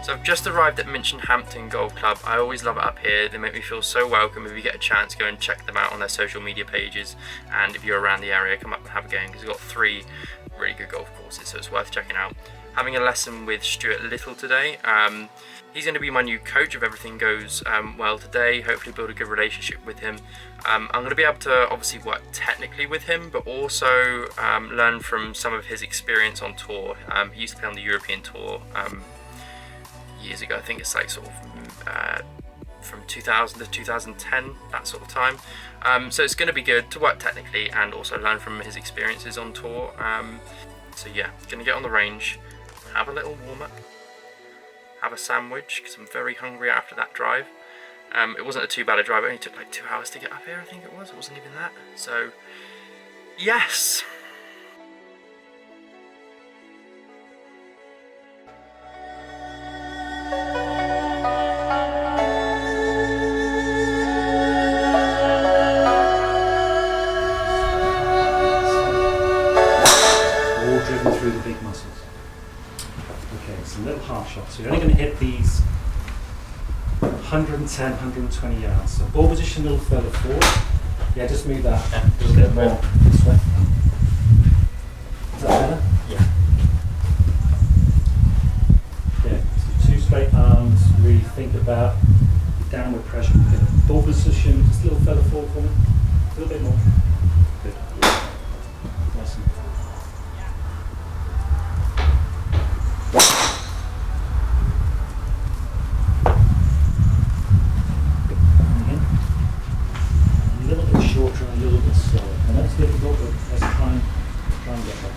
So I've just arrived at Minchinhampton Golf Club. I always love it up here. They make me feel so welcome. If you get a chance, go and check them out on their social media pages. And if you're around the area, come up and have a game, because we've got 3 really good golf courses, so it's worth checking out. Having a lesson with Stewart Little today. He's going to be my new coach if everything goes well today. Hopefully build a good relationship with him. I'm going to be able to obviously work technically with him, but also learn from some of his experience on tour. He used to play on the European Tour years ago. I think it's like sort of from 2000 to 2010, that sort of time. So it's going to be good to work technically and also learn from his experiences on tour. So yeah, going to get on the range, have a little warm up, have a sandwich because I'm very hungry after that drive. It wasn't too bad a drive. It only took like 2 hours to get up here, I think it was. It wasn't even that. So yes. Through the big muscles. Okay, it's a little half shot. So you're only going to hit these 110, 120 yards. So ball position a little further forward. Yeah, just move that a little bit more this way. Is that better? Yeah. Okay, so 2 straight arms. Really think about the downward pressure. Ball position just a little further forward for me. A little bit more. Good. Nice and shorter and a little bit slower. And that's difficult, but let's try and get there.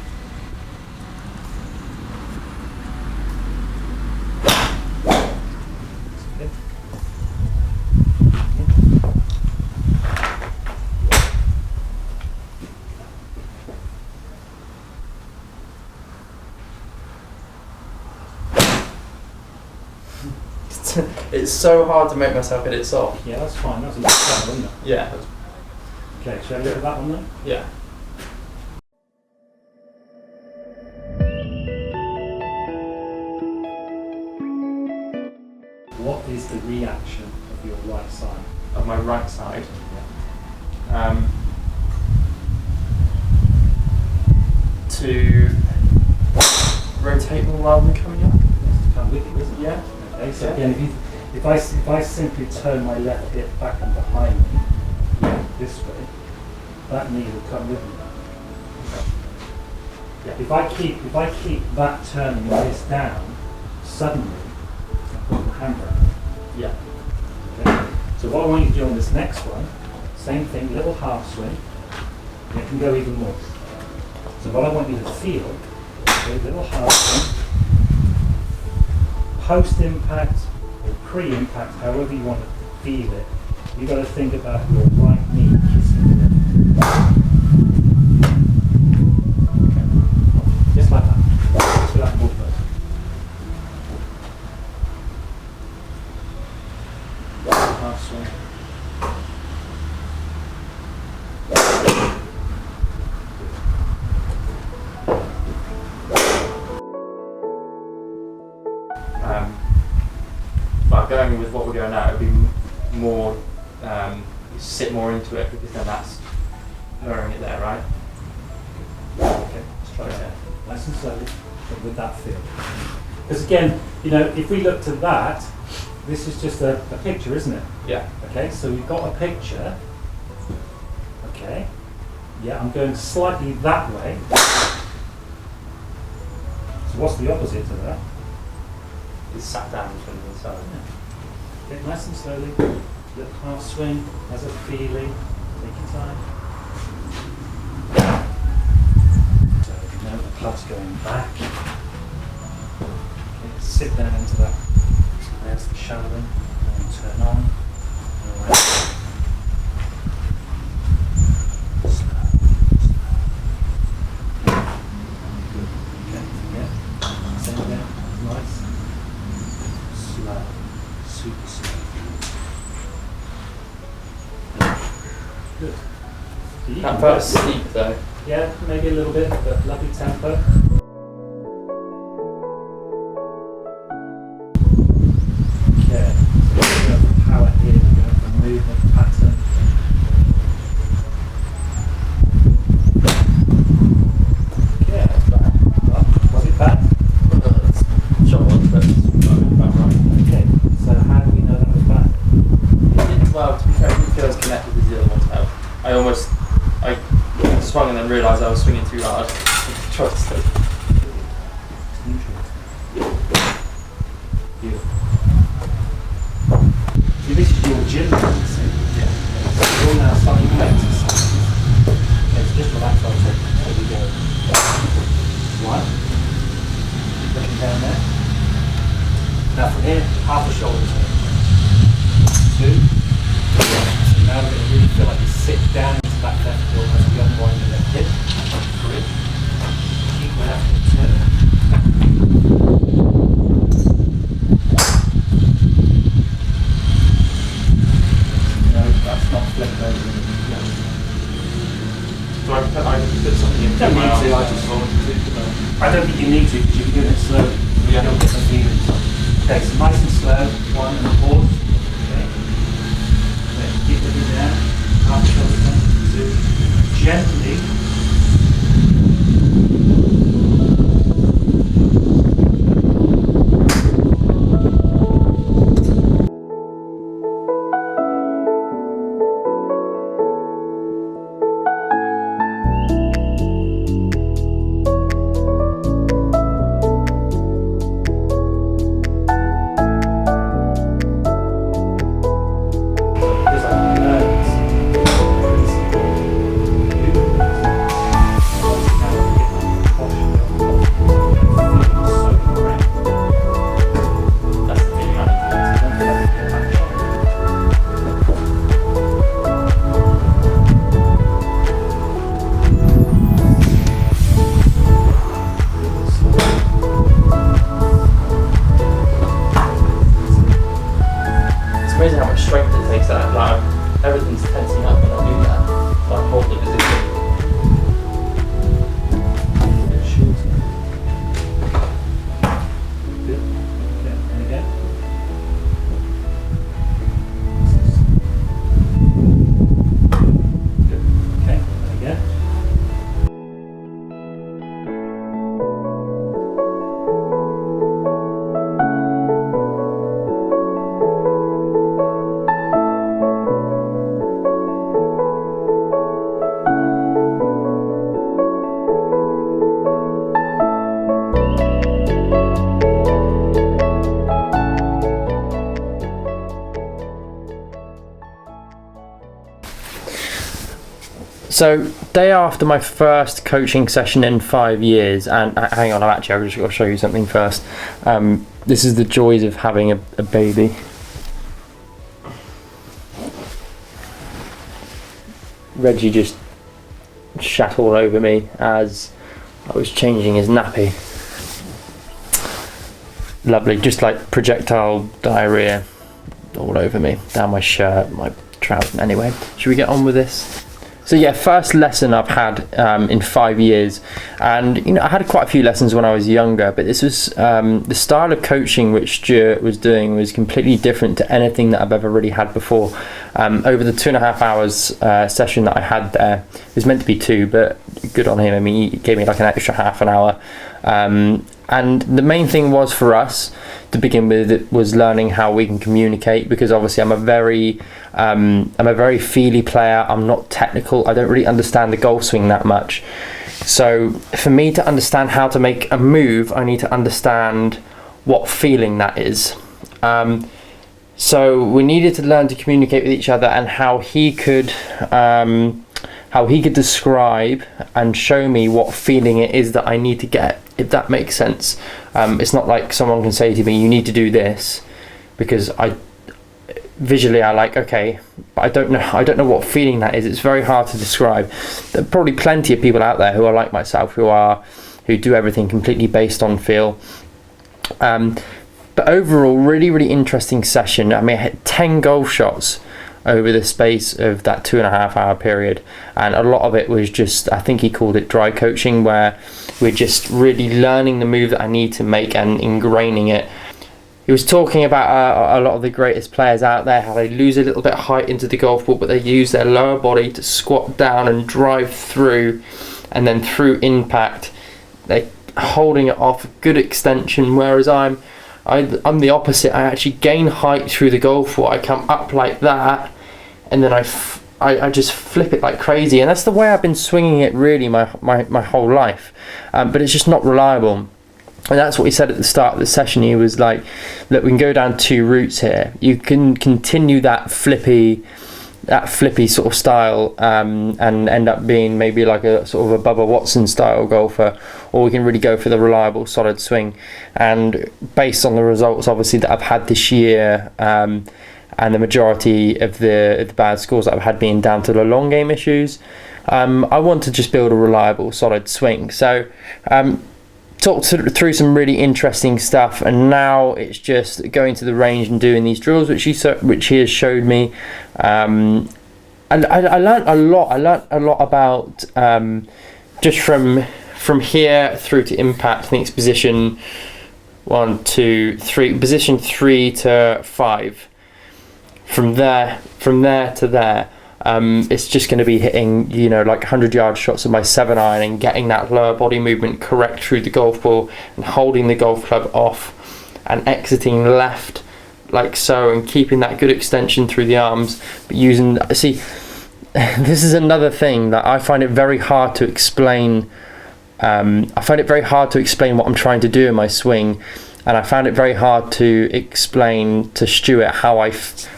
Okay. It's so hard to make myself hit it soft. Yeah, that's fine. That's a bit better, isn't it? Yeah. Okay, shall I look at that one then? Yeah. What is the reaction of your right side? Of my right side. Yeah. To rotate more rather than coming up. It's kind of wicked, isn't it? Yeah. Okay, so Yeah. again, if I simply turn my left hip back and behind me, this way, that knee will come with me. Yeah. If I keep that turning this down, suddenly I put the handbrake. Yeah. Okay. So what I want you to do on this next one, same thing, little half swing. And it can go even more. So what I want you to feel, okay, little half swing, post impact or pre-impact, however you want to feel it. You've got to think about your right knee kissing the left. Just like that. Just for that movement. Half swing. But going with what we're going now, it would be more sit more into it, because then that's lowering it there, right? Okay, let's try that. Nice and slowly, but with that feel. Because again, you know, if we looked at that, this is just a picture, isn't it? Yeah. Okay, so we've got a picture. Okay. Yeah, I'm going slightly that way. So what's the opposite to that? It's sat down from the inside. Yeah. Okay, nice and slowly. Little half swing, as a feeling. Take your time. So you know the club's going back. Okay, sit down into that. So there's the shadowing. And then turn on. And around. Slow. Good. Okay, yeah. Same again. Nice. Slow. Super slow. Good. That felt steep though. Yeah, maybe a little bit, but lovely tempo. Okay, so we're going for power here, we're going for movement pattern. Yeah, that's bad. Well, was it bad? Sure, but it's about right. Okay, so how do we know that was bad? Well, to be fair, I didn't feel I was connected with the other one's out. I swung and then realised I was swinging too hard. Tried to stay. See, this is your gym, see? Yeah. So you're now starting to exercise. Okay, so just relax for a second. There we go. One. Looking down there. Now from here, half the shoulders in. Two. So now we're going to really feel like you sit down into that left heel as we unwind the left hip. Good. Keep the left hip turned. No, that's not flipped over. So I can put something in Don't my need to, arms. I just wanted to. I don't think you need to because you're doing it slowly. Yeah. You'll get the feeling. Okay, so nice and slow. One and pause. Okay. Then keep looking down. Half the shoulder down. Two. Gently. Amazing how much strength it takes that. Like everything's tensing up when I do that. Like hold the position. Good. Okay, and again. Good. Okay, and again. So, day after my first coaching session in 5 years, and hang on, I've just got to show you something first. This is the joys of having a baby. Reggie just shat all over me as I was changing his nappy. Lovely, just like projectile diarrhea all over me, down my shirt, my trousers. Anyway, should we get on with this? So yeah, first lesson I've had in 5 years, and you know I had quite a few lessons when I was younger, but this was the style of coaching which Stewart was doing was completely different to anything that I've ever really had before. Over the 2.5 hours session that I had there, it was meant to be 2, but good on him. I mean, he gave me like an extra half an hour. And the main thing was for us to begin with, it was learning how we can communicate, because obviously I'm a very feely player. I'm not technical. I don't really understand the golf swing that much. So for me to understand how to make a move, I need to understand what feeling that is. So we needed to learn to communicate with each other, and how he could describe and show me what feeling it is that I need to get, if that makes sense. It's not like someone can say to me, you need to do this, because visually I like, okay, but I don't know what feeling that is. It's very hard to describe. There are probably plenty of people out there who are like myself, who do everything completely based on feel. But overall, really interesting session. I mean, I hit 10 golf shots over the space of that 2.5 hour period, and a lot of it was just, I think he called it dry coaching, where we're just really learning the move that I need to make and ingraining it. he was talking about a lot of the greatest players out there, how they lose a little bit of height into the golf ball, but they use their lower body to squat down and drive through, and then through impact they're holding it off, good extension, whereas I'm the opposite. I actually gain height through the golf ball. I come up like that, and then I just flip it like crazy, and that's the way I've been swinging it really my whole life, but it's just not reliable. And that's what he said at the start of the session. He was like, look, we can go down 2 routes here. You can continue that flippy sort of style, and end up being maybe like a sort of a Bubba Watson style golfer, or we can really go for the reliable solid swing. And based on the results obviously that I've had this year, and the majority of the bad scores that I've had being down to the long game issues, I want to just build a reliable solid swing. So talked through some really interesting stuff, and now it's just going to the range and doing these drills which he has showed me. And I learned a lot. I learned a lot about just from here through to impact. I think it's position 1, 2, 3, position 3 to 5. From there to there, it's just going to be hitting, you know, like 100-yard shots of my 7-iron and getting that lower body movement correct through the golf ball and holding the golf club off and exiting left like so, and keeping that good extension through the arms, but using, see, this is another thing that I find it very hard to explain. I find it very hard to explain what I'm trying to do in my swing, and I found it very hard to explain to Stewart how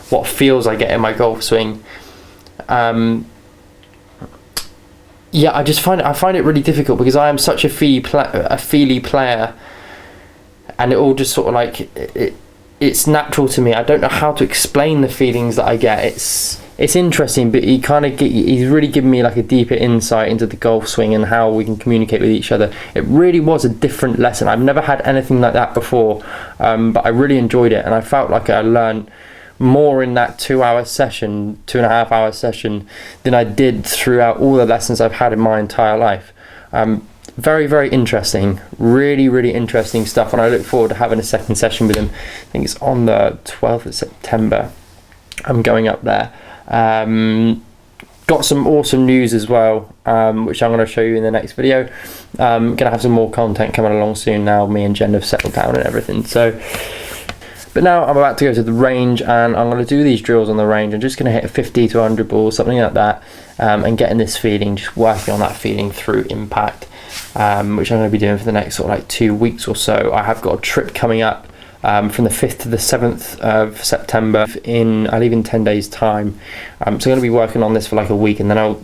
what feels I get in my golf swing. Yeah, I find it really difficult because I am such a feely player, and it all just sort of like it's natural to me. I don't know how to explain the feelings that I get. It's interesting, but he's really given me like a deeper insight into the golf swing and how we can communicate with each other. It really was a different lesson. I've never had anything like that before, but I really enjoyed it, and I felt like I learned more in that 2-hour session, 2.5-hour session, than I did throughout all the lessons I've had in my entire life. Very, very interesting, really, really interesting stuff, and I look forward to having a second session with him. I think it's on the 12th of September. I'm going up there. Got some awesome news as well, which I'm going to show you in the next video. Going to have some more content coming along soon now. Me and Jen have settled down and everything. So, but now I'm about to go to the range, and I'm going to do these drills on the range. I'm just going to hit a 50 to 100 ball, something like that, and getting this feeling, just working on that feeling through impact, which I'm going to be doing for the next sort of like 2 weeks or so. I have got a trip coming up from the 5th to the 7th of September. I leave in 10 days time, so I'm going to be working on this for like a week, and then I'll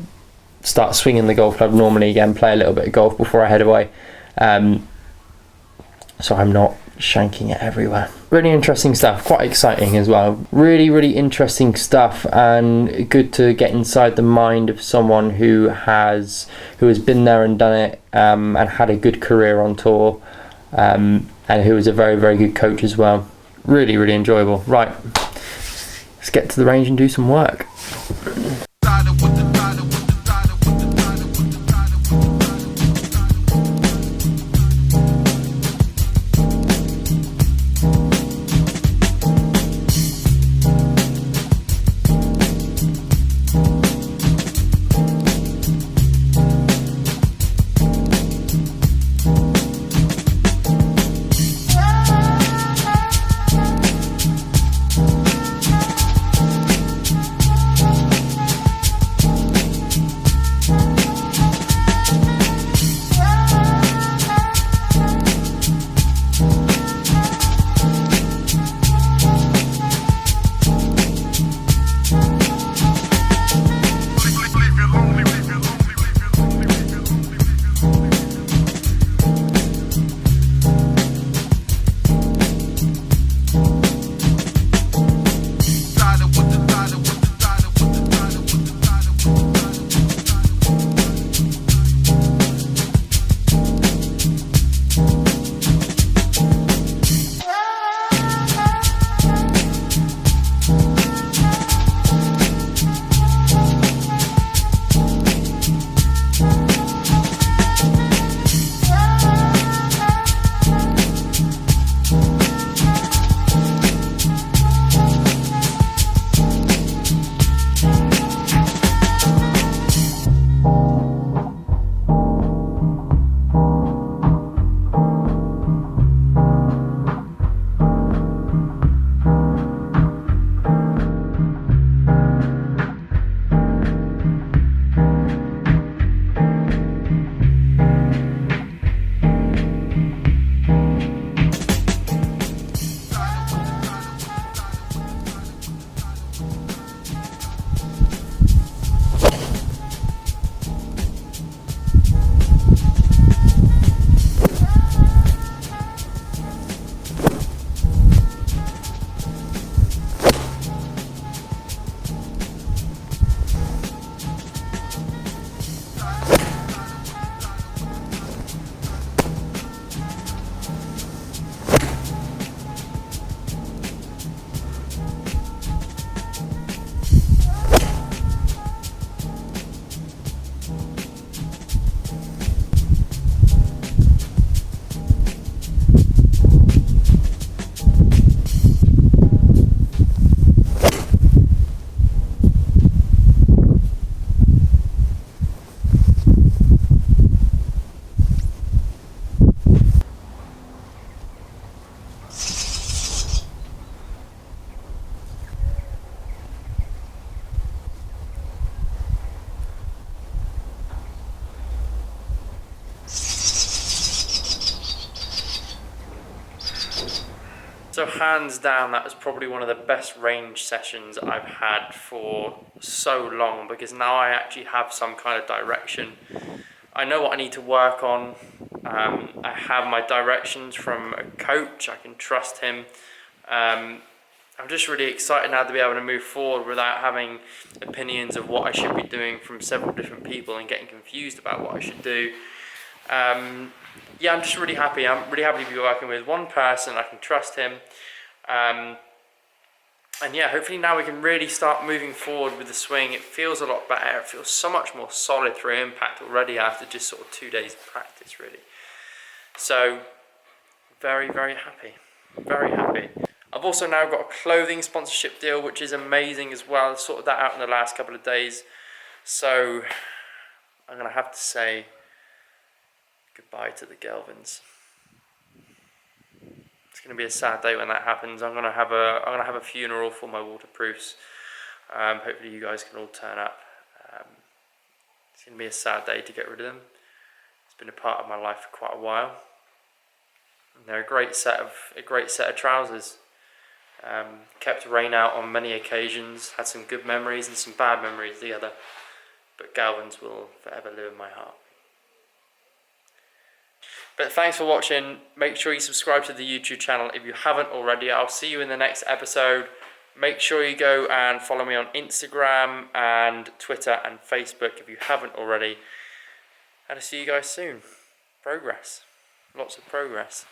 start swinging the golf club normally again, play a little bit of golf before I head away, so I'm not shanking it everywhere. Really interesting stuff, quite exciting as well. Really, really interesting stuff, and good to get inside the mind of someone who has been there and done it, and had a good career on tour, and who is a very, very good coach as well. Really, really enjoyable. Right, let's get to the range and do some work. hands down, that was probably one of the best range sessions I've had for so long, because now I actually have some kind of direction. I know what I need to work on. I have my directions from a coach. I can trust him. I'm just really excited now to be able to move forward without having opinions of what I should be doing from several different people and getting confused about what I should do. Yeah, I'm just really happy. I'm really happy to be working with one person. I can trust him. And yeah, hopefully now we can really start moving forward with the swing. It feels a lot better. It feels so much more solid through impact already after just sort of 2 days of practice, really. So, very, very happy. Very happy. I've also now got a clothing sponsorship deal, which is amazing as well. I sorted that out in the last couple of days. So, I'm going to have to say goodbye to the Gelvins. It's going to be a sad day when that happens. I'm going to have a funeral for my waterproofs. Hopefully you guys can all turn up. It's going to be a sad day to get rid of them. It's been a part of my life for quite a while. And they're a great set of trousers. Kept rain out on many occasions. Had some good memories and some bad memories together. But Galvins will forever live in my heart. But thanks for watching. Make sure you subscribe to the YouTube channel if you haven't already. I'll see you in the next episode. Make sure you go and follow me on Instagram and Twitter and Facebook if you haven't already. And I'll see you guys soon. Progress. Lots of progress.